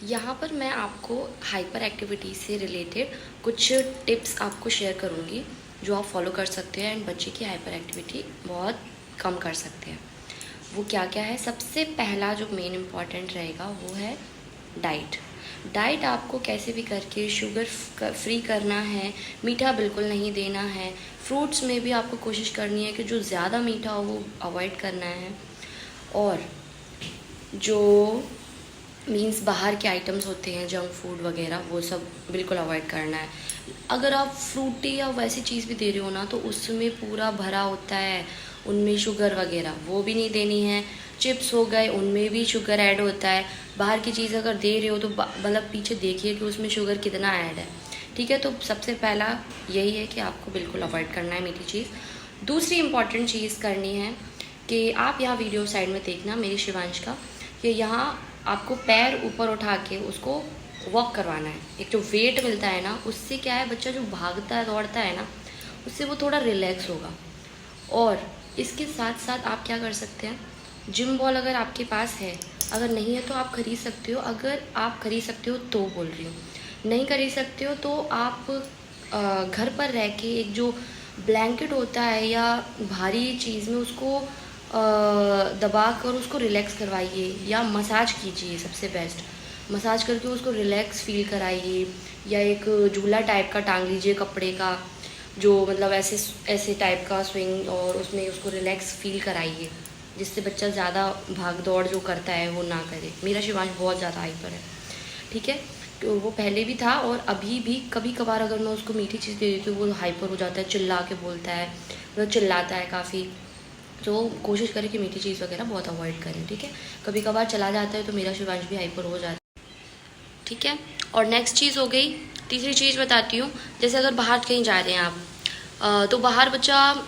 यहाँ पर मैं आपको हाइपर एक्टिविटी से रिलेटेड कुछ टिप्स आपको शेयर करूँगी जो आप फॉलो कर सकते हैं एंड बच्चे की हाइपर एक्टिविटी बहुत कम कर सकते हैं। वो क्या क्या है? सबसे पहला जो मेन इम्पॉर्टेंट रहेगा वो है डाइट। डाइट आपको कैसे भी करके शुगर फ्री करना है, मीठा बिल्कुल नहीं देना है। फ्रूट्स में भी आपको कोशिश करनी है कि जो ज़्यादा मीठा हो वो अवॉइड करना है, और जो मीन्स बाहर के आइटम्स होते हैं जंक फूड वगैरह वो सब बिल्कुल अवॉइड करना है। अगर आप फ्रूटी या वैसी चीज़ भी दे रहे हो ना तो उसमें पूरा भरा होता है, उनमें शुगर वगैरह वो भी नहीं देनी है। चिप्स हो गए उनमें भी शुगर ऐड होता है। बाहर की चीज़ अगर दे रहे हो तो मतलब पीछे देखिए कि उसमें शुगर कितना ऐड है। ठीक है, तो सबसे पहला यही है कि आपको बिल्कुल अवॉइड करना है मीठी चीज़। दूसरी इम्पॉर्टेंट चीज़ करनी है कि आप यहाँ वीडियो साइड में देखना मेरी शिवांश का, कि यहाँ आपको पैर ऊपर उठा के उसको वॉक करवाना है। एक जो वेट मिलता है ना उससे क्या है, बच्चा जो भागता है दौड़ता है ना उससे वो थोड़ा रिलैक्स होगा। और इसके साथ साथ आप क्या कर सकते हैं, जिम बॉल अगर आपके पास है, अगर नहीं है तो आप खरीद सकते हो। अगर आप खरीद सकते हो तो बोल रही हूँ, नहीं खरीद सकते हो तो आप घर पर रह के एक जो ब्लैंकेट होता है या भारी चीज़ में उसको दबा कर उसको रिलैक्स करवाइए या मसाज कीजिए। सबसे बेस्ट मसाज करके उसको रिलैक्स फील कराइए, या एक झूला टाइप का टांग लीजिए कपड़े का, जो मतलब ऐसे ऐसे टाइप का स्विंग, और उसमें उसको रिलैक्स फील कराइए जिससे बच्चा ज़्यादा भाग दौड़ जो करता है वो ना करे। मेरा शिवांश बहुत ज़्यादा हाइपर है, ठीक है, तो वो पहले भी था और अभी भी कभी कभार अगर मैं उसको मीठी चीज़ दे देती हूँ वो हाइपर हो जाता है, चिल्ला के बोलता है, मतलब चिल्लाता है काफ़ी। तो कोशिश करें कि मीठी चीज़ वगैरह बहुत अवॉइड करें, ठीक है। कभी कभार चला जाता है तो मेरा शिवांश भी हाइपर हो जाता है, ठीक है। और नेक्स्ट चीज़ हो गई, तीसरी चीज़ बताती हूँ। जैसे अगर बाहर कहीं जा रहे हैं आप, तो बाहर बच्चा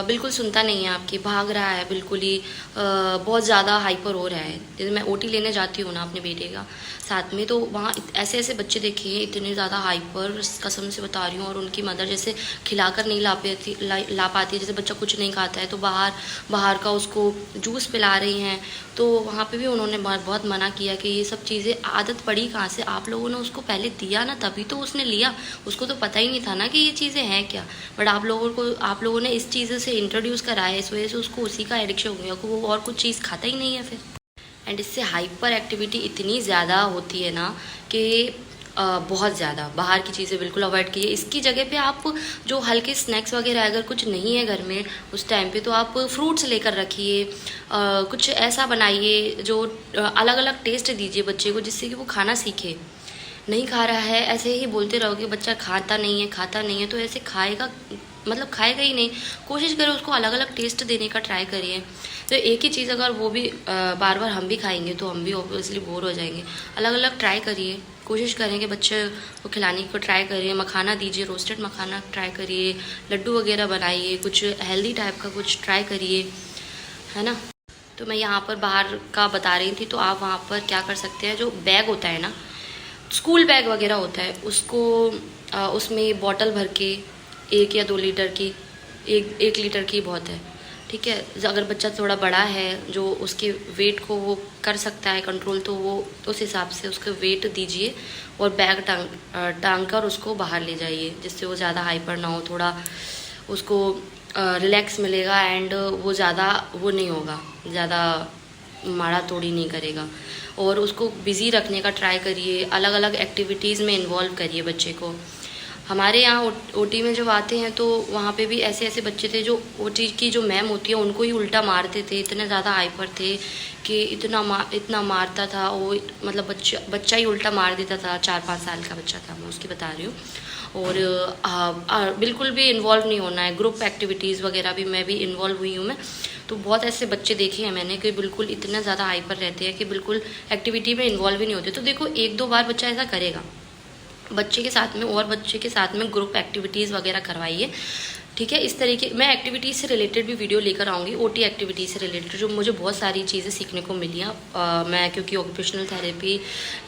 बिल्कुल सुनता नहीं है आपकी, भाग रहा है बिल्कुल ही, बहुत ज़्यादा हाइपर हो रहा है। जैसे मैं ओटी लेने जाती हूँ ना अपने बेटे का साथ में, तो वहाँ ऐसे ऐसे बच्चे देखे हैं इतने ज़्यादा हाइपर, कसम से बता रही हूँ। और उनकी मदर जैसे खिलाकर नहीं ला पाती है, जैसे बच्चा कुछ नहीं खाता है तो बाहर का उसको जूस पिला रही हैं। तो वहाँ पे भी उन्होंने बहुत मना किया कि ये सब चीज़ें आदत पड़ी कहाँ से, आप लोगों ने उसको पहले दिया ना तभी तो उसने लिया, उसको तो पता ही नहीं था ना कि ये चीज़ें हैं क्या। बट आप लोगों ने इस चीज़ से इंट्रोड्यूस कराया, इस वजह से उसको उसी का एडिक्शन हो गया कि वो और कुछ चीज़ खाता ही नहीं है फिर। एंड इससे हाइपर एक्टिविटी इतनी ज़्यादा होती है ना कि बहुत ज़्यादा बाहर की चीज़ें बिल्कुल अवॉइड कीजिए। इसकी जगह पे आप जो हल्के स्नैक्स वगैरह अगर कुछ नहीं है घर में उस टाइम पे, तो आप फ्रूट्स लेकर रखिए, कुछ ऐसा बनाइए जो अलग अलग टेस्ट दीजिए बच्चे को, जिससे कि वो खाना सीखे। नहीं खा रहा है ऐसे ही बोलते रहोगे बच्चा खाता नहीं है तो ऐसे खाएगा, मतलब खाएगा ही नहीं। कोशिश करें उसको अलग अलग टेस्ट देने का ट्राई करिए। तो एक ही चीज़ अगर वो भी बार बार हम भी खाएंगे तो हम भी ऑब्वियसली बोर हो जाएंगे। अलग अलग ट्राई करिए, कोशिश करें कि बच्चे को खिलाने को ट्राई करिए। मखाना दीजिए, रोस्टेड मखाना ट्राई करिए, लड्डू वगैरह बनाइए, कुछ हेल्दी टाइप का कुछ ट्राई करिए, है ना। तो मैं यहाँ पर बाहर का बता रही थी, तो आप वहाँ पर क्या कर सकते हैं, जो बैग होता है ना, स्कूल बैग वगैरह होता है, उसको उसमें बॉटल भर के 1 या 2 लीटर की, 1 लीटर की बहुत है, ठीक है। अगर बच्चा थोड़ा बड़ा है जो उसके वेट को वो कर सकता है कंट्रोल, तो वो उस हिसाब से उसको वेट दीजिए और बैग टांग कर उसको बाहर ले जाइए, जिससे वो ज़्यादा हाइपर ना हो, थोड़ा उसको रिलैक्स मिलेगा एंड वो ज़्यादा वो नहीं होगा, ज़्यादा मारा तोड़ी नहीं करेगा। और उसको बिज़ी रखने का ट्राई करिए, अलग अलग एक्टिविटीज़ में इन्वॉल्व करिए बच्चे को। हमारे यहाँ ओटी में जब आते हैं तो वहाँ पे भी ऐसे ऐसे बच्चे थे जो ओटी की जो मैम होती है उनको ही उल्टा मारते थे, इतने ज़्यादा हाइपर थे कि इतना मारता था वो, मतलब बच्चा ही उल्टा मार देता था। 4-5 साल का बच्चा था, मैं उसकी बता रही हूँ। और बिल्कुल भी इन्वॉल्व नहीं होना है, ग्रुप एक्टिविटीज़ वगैरह भी मैं भी इन्वॉल्व हुई हूँ मैं। तो बहुत ऐसे बच्चे देखे हैं मैंने कि बिल्कुल इतना ज़्यादा हाइपर रहते हैं कि बिल्कुल एक्टिविटी में इन्वॉल्व ही नहीं होते। तो देखो 1-2 बार बच्चा ऐसा करेगा, बच्चे के साथ में और बच्चे के साथ में ग्रुप एक्टिविटीज़ वगैरह करवाइए, ठीक है। इस तरीके मैं एक्टिविटीज़ से रिलेटेड भी वीडियो लेकर आऊँगी, ओटी एक्टिविटीज़ से रिलेटेड, जो मुझे बहुत सारी चीज़ें सीखने को मिली हैं। मैं क्योंकि ऑक्यूपेशनल थेरेपी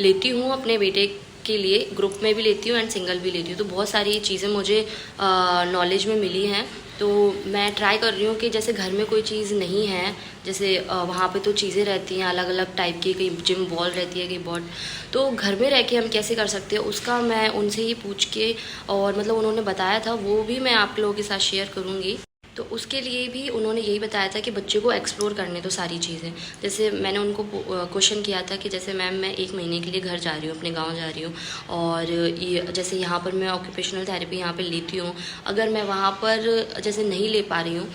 लेती हूँ अपने बेटे के लिए, ग्रुप में भी लेती हूँ एंड सिंगल भी लेती हूँ, तो बहुत सारी चीज़ें मुझे नॉलेज में मिली हैं। तो मैं ट्राई कर रही हूँ कि जैसे घर में कोई चीज़ नहीं है, जैसे वहाँ पे तो चीज़ें रहती हैं अलग अलग टाइप की, कहीं जिम बॉल रहती है, कहीं बॉल, तो घर में रह के हम कैसे कर सकते हैं उसका मैं उनसे ही पूछ के, और मतलब उन्होंने बताया था वो भी मैं आप लोगों के साथ शेयर करूँगी। तो उसके लिए भी उन्होंने यही बताया था कि बच्चे को एक्सप्लोर करने दो सारी चीज़ें। जैसे मैंने उनको क्वेश्चन किया था कि जैसे मैम मैं 1 महीने के लिए घर जा रही हूँ, अपने गांव जा रही हूँ, और ये जैसे यहाँ पर मैं ऑक्यूपेशनल थेरेपी यहाँ पे लेती हूँ, अगर मैं वहाँ पर जैसे नहीं ले पा रही हूँ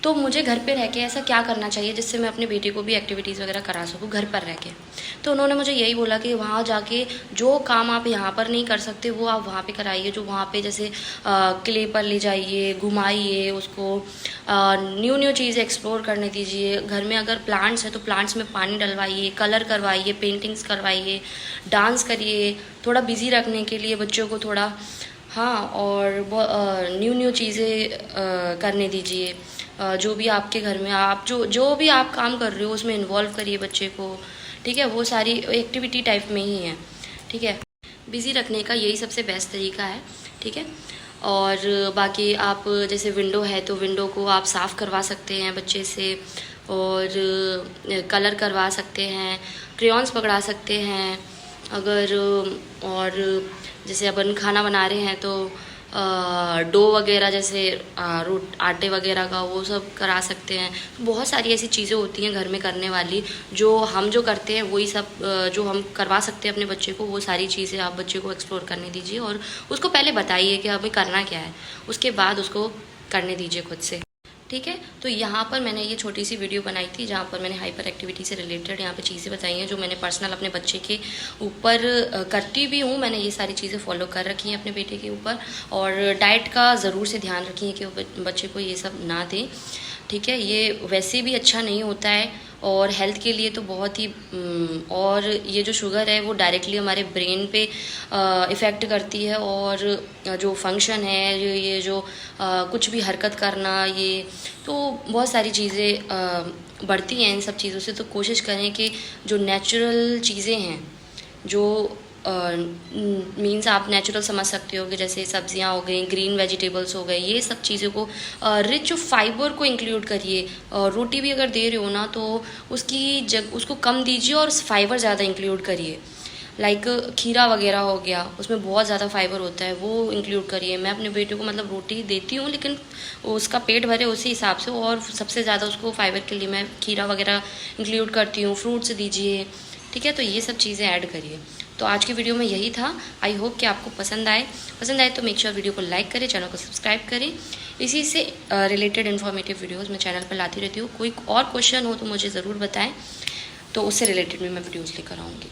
तो मुझे घर पे रह के ऐसा क्या करना चाहिए जिससे मैं अपने बेटे को भी एक्टिविटीज़ वगैरह करा सकूँ घर पर रह के। तो उन्होंने मुझे यही बोला कि वहाँ जाके जो काम आप यहाँ पर नहीं कर सकते वो आप वहाँ पे कराइए, जो वहाँ पे जैसे क्ले पर ले जाइए, घुमाइए उसको, न्यू न्यू चीज़ें एक्सप्लोर करने दीजिए। घर में अगर प्लांट्स है तो प्लांट्स में पानी डलवाइए, कलर करवाइए, पेंटिंग्स करवाइए, डांस करिए, थोड़ा बिज़ी रखने के लिए बच्चों को थोड़ा, हाँ, और न्यू न्यू चीज़ें करने दीजिए। जो भी आपके घर में आप जो भी आप काम कर रहे हो उसमें इन्वॉल्व करिए बच्चे को, ठीक है, वो सारी एक्टिविटी टाइप में ही है, ठीक है। बिज़ी रखने का यही सबसे बेस्ट तरीका है, ठीक है। और बाकी आप जैसे विंडो है तो विंडो को आप साफ़ करवा सकते हैं बच्चे से, और कलर करवा सकते हैं, क्रेयॉन्स पकड़ा सकते हैं अगर, और जैसे अपन खाना बना रहे हैं तो डो वगैरह जैसे आटे वगैरह का वो सब करा सकते हैं। बहुत सारी ऐसी चीज़ें होती हैं घर में करने वाली, जो हम जो करते हैं वही सब जो हम करवा सकते हैं अपने बच्चे को, वो सारी चीज़ें आप बच्चे को एक्सप्लोर करने दीजिए, और उसको पहले बताइए कि हमें करना क्या है, उसके बाद उसको करने दीजिए खुद से, ठीक है। तो यहाँ पर मैंने ये छोटी सी वीडियो बनाई थी जहाँ पर मैंने हाइपर एक्टिविटी से रिलेटेड यहाँ पे चीज़ें बताई हैं जो मैंने पर्सनल अपने बच्चे के ऊपर करती भी हूँ। मैंने ये सारी चीज़ें फॉलो कर रखी हैं अपने बेटे के ऊपर, और डाइट का ज़रूर से ध्यान रखिए कि बच्चे को ये सब ना दें, ठीक है। ये वैसे भी अच्छा नहीं होता है, और हेल्थ के लिए तो बहुत ही, और ये जो शुगर है वो डायरेक्टली हमारे ब्रेन पे इफ़ेक्ट करती है, और जो फंक्शन है, ये जो कुछ भी हरकत करना, ये तो बहुत सारी चीज़ें बढ़ती हैं इन सब चीज़ों से। तो कोशिश करें कि जो नेचुरल चीज़ें हैं, जो मीन्स आप नेचुरल समझ सकते हो कि जैसे सब्जियां हो गई, ग्रीन वेजिटेबल्स हो गए, ये सब चीज़ों को रिच फाइबर को इंक्लूड करिए। रोटी भी अगर दे रहे हो ना तो उसको कम दीजिए और फाइबर ज़्यादा इंक्लूड करिए। लाइक खीरा वगैरह हो गया, उसमें बहुत ज़्यादा फाइबर होता है, वो इंक्लूड करिए। मैं अपने बेटे को मतलब रोटी देती हूँ लेकिन उसका पेट भरे उसी हिसाब से, और सबसे ज़्यादा उसको फाइबर के लिए मैं खीरा वगैरह इंक्लूड करती हूँ। फ्रूट्स दीजिए, ठीक है। तो ये सब चीज़ें ऐड करिए। तो आज की वीडियो में यही था। आई होप कि आपको पसंद आए तो मेक श्योर वीडियो को लाइक करें, चैनल को सब्सक्राइब करें। इसी से रिलेटेड इन्फॉर्मेटिव वीडियोस मैं चैनल पर लाती रहती हूँ। कोई और क्वेश्चन हो तो मुझे ज़रूर बताएं, तो उससे रिलेटेड भी मैं वीडियोस लेकर आऊँगी।